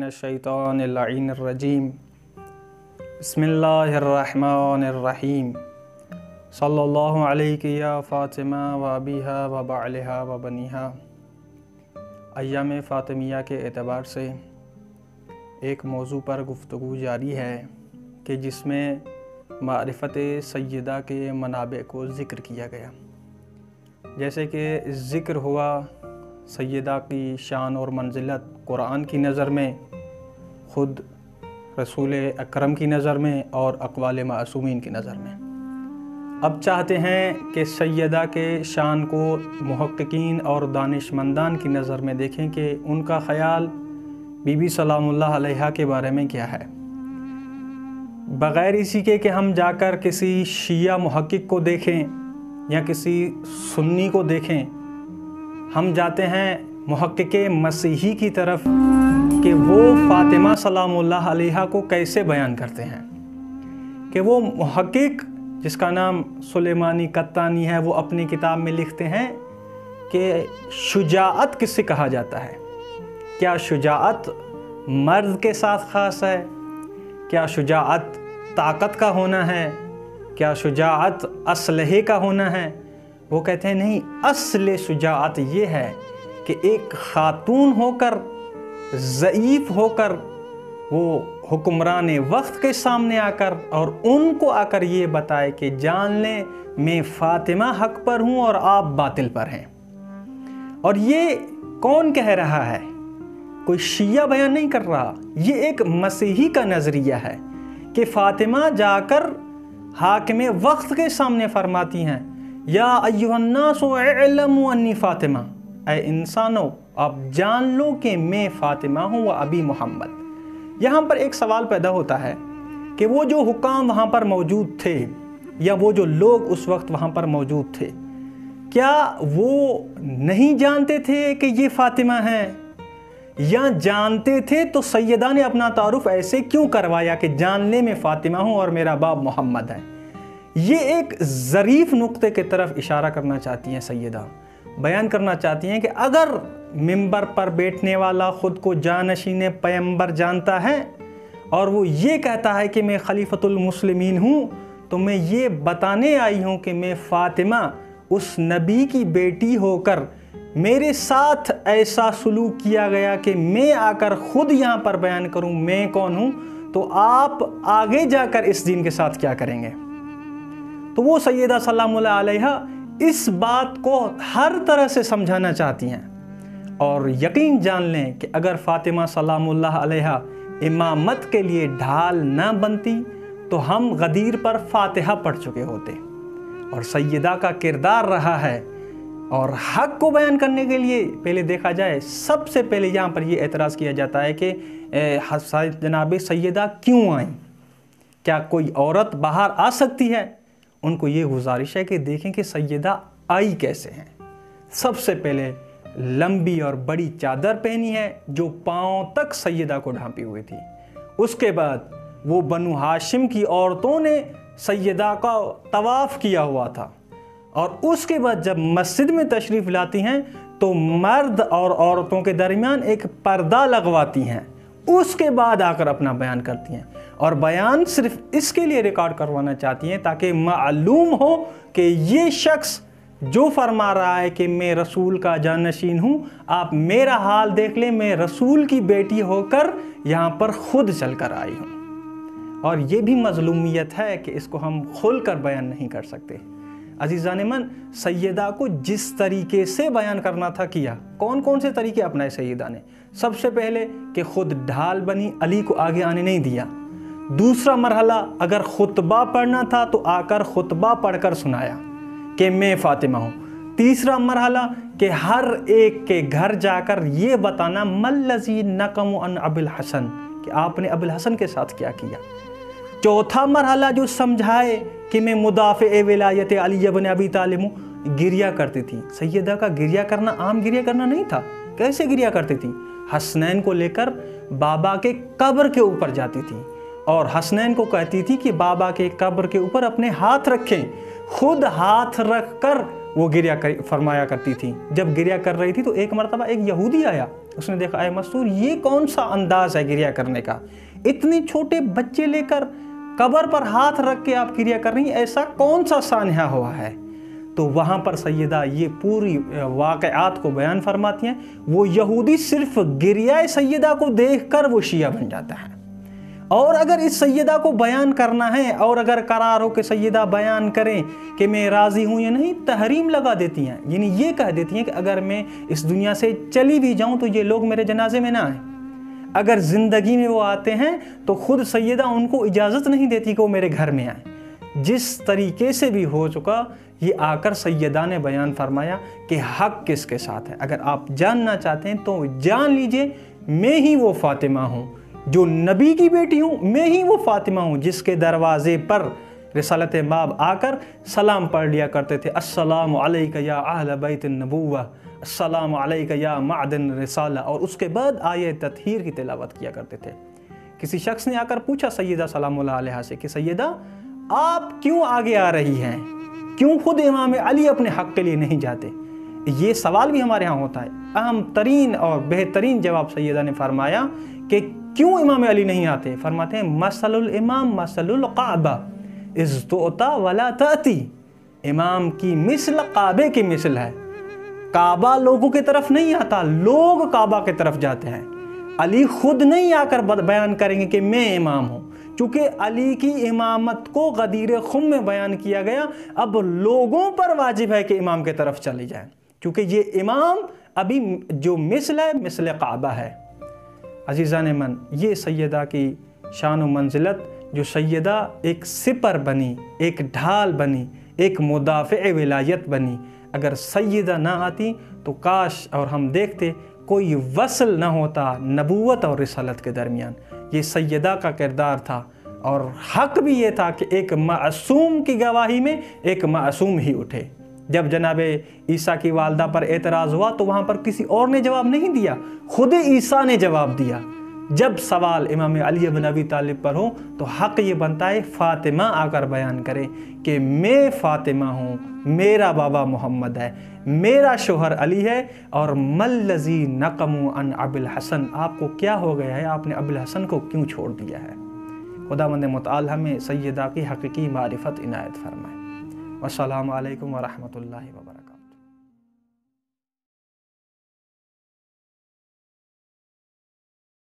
मिनश्शैतानिर लईनिर रजीम। बिस्मिल्लाहिर्रहमानिर्रहीम। सल्लल्लाहु अलैहि या फ़ातिमा व अबीहा व बालिहा व बनीहा। अय्याम फ़ातिमिया के एतबार से एक मौजू पर गुफ्तगू जारी है कि जिसमें मारिफत सय्यदा के मनाबे को ज़िक्र किया गया। जैसे कि ज़िक्र हुआ सय्यदा की शान और मंजिलत कुरान की नज़र में, ख़ुद रसूल अकरम की नज़र में और अक़वाल मासूमीन की नज़र में। अब चाहते हैं कि सय्यदा के शान को मुहक्किकीन और दानिशमंदान की नज़र में देखें कि उनका ख़याल बीबी सलामुल्लाह अलैहा के बारे में क्या है, बग़ैर इसी के कि हम जाकर किसी शिया मुहक्किक को देखें या किसी सुन्नी को देखें। हम जाते हैं मुहक्किक मसीही की तरफ कि वो फ़ातिमा सलामुल्लाह अलैहा को कैसे बयान करते हैं। कि वो मुहक्किक जिसका नाम सुलेमानी कत्तानी है, वो अपनी किताब में लिखते हैं कि शुजाअत किससे कहा जाता है। क्या शुजाअत मर्द के साथ ख़ास है? क्या शुजाअत ताकत का होना है? क्या शुजाअत असलहे का होना है? वो कहते हैं नहीं, असल शुजाअत ये है कि एक ख़ातून होकर, ज़ईफ़ होकर, वो हुक्मरान वक्त के सामने आकर और उनको आकर ये बताए कि जान लें मैं फ़ातिमा हक़ पर हूँ और आप बातिल पर हैं। और ये कौन कह रहा है? कोई शिया बयान नहीं कर रहा, ये एक मसीही का नज़रिया है कि फ़ातिमा जाकर हाकिम वक्त के सामने फरमाती हैं, या अय्युहन्नासु इअलमू अन्नी फ़ातिमा, ऐ इंसानों आप जान लो कि मैं फ़ातिमा हूँ व अबी मोहम्मद। यहाँ पर एक सवाल पैदा होता है कि वो जो हुकाम वहाँ पर मौजूद थे या वो जो लोग उस वक्त वहाँ पर मौजूद थे, क्या वो नहीं जानते थे कि ये फ़ातिमा हैं, या जानते थे तो सैयदा ने अपना तारुफ ऐसे क्यों करवाया कि जान ले मैं फ़ातिमा हूँ और मेरा बाप मोहम्मद है। ये एक ज़रीफ़ नुक्ते की तरफ इशारा करना चाहती हैं सैयदा। बयान करना चाहती हैं कि अगर मिंबर पर बैठने वाला ख़ुद को जानशीन पैगंबर जानता है और वो ये कहता है कि मैं खलीफतुल मुस्लिमीन हूँ, तो मैं ये बताने आई हूँ कि मैं फ़ातिमा उस नबी की बेटी होकर मेरे साथ ऐसा सलूक किया गया कि मैं आकर ख़ुद यहाँ पर बयान करूँ मैं कौन हूँ, तो आप आगे जाकर इस दीन के साथ क्या करेंगे। तो वो सैयदा सलामुल्लाह अलैहा इस बात को हर तरह से समझाना चाहती हैं। और यकीन जान लें कि अगर फ़ातिमा सलामुल्लाह अलैहा इमामत के लिए ढाल ना बनती तो हम गदीर पर फ़ातिहा पढ़ चुके होते। और सैयदा का किरदार रहा है और हक़ को बयान करने के लिए पहले देखा जाए, सबसे पहले यहाँ पर ये एतराज़ किया जाता है कि जनाब सैयदा क्यों आई, क्या कोई औरत बाहर आ सकती है। उनको ये गुजारिश है कि देखें कि सैयदा आई कैसे हैं। सबसे पहले लंबी और बड़ी चादर पहनी है जो पाँव तक सैयदा को ढांपी हुई थी। उसके बाद वो बनु हाशिम की औरतों ने सैयदा का तवाफ़ किया हुआ था। और उसके बाद जब मस्जिद में तशरीफ़ लाती हैं तो मर्द और औरतों के दरमियान एक पर्दा लगवाती हैं। उसके बाद आकर अपना बयान करती हैं और बयान सिर्फ इसके लिए रिकॉर्ड करवाना चाहती हैं ताकि मालूम हो कि ये शख्स जो फरमा रहा है कि मैं रसूल का जानशीन हूँ, आप मेरा हाल देख लें, मैं रसूल की बेटी होकर यहाँ पर ख़ुद चल कर आई हूँ। और ये भी मज़लूमियत है कि इसको हम खुल कर बयान नहीं कर सकते। अज़ीज़ान मन, सैयदा को जिस तरीके से बयान करना था किया। कौन कौन से तरीके अपनाए सैयदा ने? सबसे पहले कि ख़ुद ढाल बनी, अली को आगे आने नहीं दिया। दूसरा मरहला, अगर खुतबा पढ़ना था तो आकर खुतबा पढ़कर सुनाया कि मैं फ़ातिमा हूँ। तीसरा मरहला कि हर एक के घर जाकर ये बताना मल्लज़ी नक़मु अन अबुल हसन, कि आपने अबुल हसन के साथ क्या किया। चौथा मरहला जो समझाए कि मैं मुदाफ़े विलायत अली इब्न अबी तालिब हूँ। गिरिया करती थी सैयदा। का गिरिया करना आम गिरिया करना नहीं था। कैसे गिरिया करती थी? हसनैन को लेकर बाबा के कब्र के ऊपर जाती थी और हसनैन को कहती थी कि बाबा के कब्र के ऊपर अपने हाथ रखें। खुद हाथ रख कर وہ گریہ فرمایا کرتی تھی۔ جب گریہ کر رہی تھی تو ایک مرتبہ ایک یہودی آیا، اس نے دیکھا اے مستور یہ کون سا انداز ہے گریہ کرنے کا، اتنے چھوٹے بچے لے کر قبر پر ہاتھ رکھ کے آپ گریہ کر رہی ہیں، ایسا کون سا سانحہ ہوا ہے؟ تو وہاں پر سیدہ یہ پوری واقعات کو بیان فرماتی ہیں۔ وہ یہودی صرف گریہ سیدہ کو دیکھ کر وہ شیعہ بن جاتا ہے، اور اگر اس سیدہ کو بیان کرنا ہے اور اگر قرار ہو کہ سیدہ بیان کریں کہ میں راضی ہوں یا نہیں، تحریم لگا دیتی ہیں، یعنی یہ کہہ دیتی ہیں کہ اگر میں اس دنیا سے چلی بھی جاؤں تو یہ لوگ میرے جنازے میں نہ آئیں۔ اگر زندگی میں وہ آتے ہیں تو خود سیدہ ان کو اجازت نہیں دیتی کہ وہ میرے گھر میں آئیں۔ جس طریقے سے بھی ہو چکا، یہ آ کر سیدہ نے بیان فرمایا کہ حق کس کے ساتھ ہے۔ اگر آپ جاننا چاہتے ہیں تو جان لیجئے میں ہی وہ فاطمہ ہوں جو نبی کی بیٹی ہوں، میں ہی وہ فاطمہ ہوں جس کے دروازے پر رسالت باب آ کر سلام پڑھ لیا کرتے تھے، السلام علیک یا اہل بیت النبوہ، السلام علیک یا معدن رسالہ، اور اس کے بعد آیہ تطہیر کی تلاوت کیا کرتے تھے۔ کسی شخص نے آ کر پوچھا سیدہ سلام اللہ علیہا سے کہ سیدہ آپ کیوں آگے آ رہی ہیں، کیوں خود امام علی اپنے حق کے لیے نہیں جاتے؟ یہ سوال بھی ہمارے ہاں ہوتا ہے۔ اہم ترین اور بہترین جواب سیدہ نے فرمایا کہ کیوں امام علی نہیں آتے؟ فرماتے ہیں مثل الامام مثل القعبہ اذ تؤتی ولا تأتی، امام کی مثل کعبے کی مثل ہے، کعبہ لوگوں کی طرف نہیں آتا، لوگ کعبہ کی طرف جاتے ہیں۔ علی خود نہیں آ کر بیان کریں گے کہ میں امام ہوں، چونکہ علی کی امامت کو غدیر خم میں بیان کیا گیا، اب لوگوں پر واجب ہے کہ امام کی طرف چلی جائیں، کیونکہ یہ امام ابھی جو مثل ہے مثل کعبہ ہے۔ عزیزان من، یہ سیدہ کی شان و منزلت، جو سیدہ ایک سپر بنی، ایک ڈھال بنی، ایک مدافع ولایت بنی، اگر سیدہ نہ آتی تو کاش اور ہم دیکھتے کوئی وصل نہ ہوتا نبوت اور رسالت کے درمیان۔ یہ سیدہ کا کردار تھا، اور حق بھی یہ تھا کہ ایک معصوم کی گواہی میں ایک معصوم ہی اٹھے۔ جب جناب عیسیٰ کی والدہ پر اعتراض ہوا تو وہاں پر کسی اور نے جواب نہیں دیا، خود عیسیٰ نے جواب دیا۔ جب سوال امام علی بن ابی طالب پر ہو تو حق یہ بنتا ہے فاطمہ آ کر بیان کرے کہ میں فاطمہ ہوں، میرا بابا محمد ہے، میرا شوہر علی ہے، اور ملذی نقم عن ابی الحسن، آپ کو کیا ہو گیا ہے، آپ نے ابی الحسن کو کیوں چھوڑ دیا ہے؟ خداوند متعال ہمیں سیدہ کی حقیقی معرفت عنایت فرمائے۔ والسلام علیکم ورحمۃ اللہ وبرکاتہ۔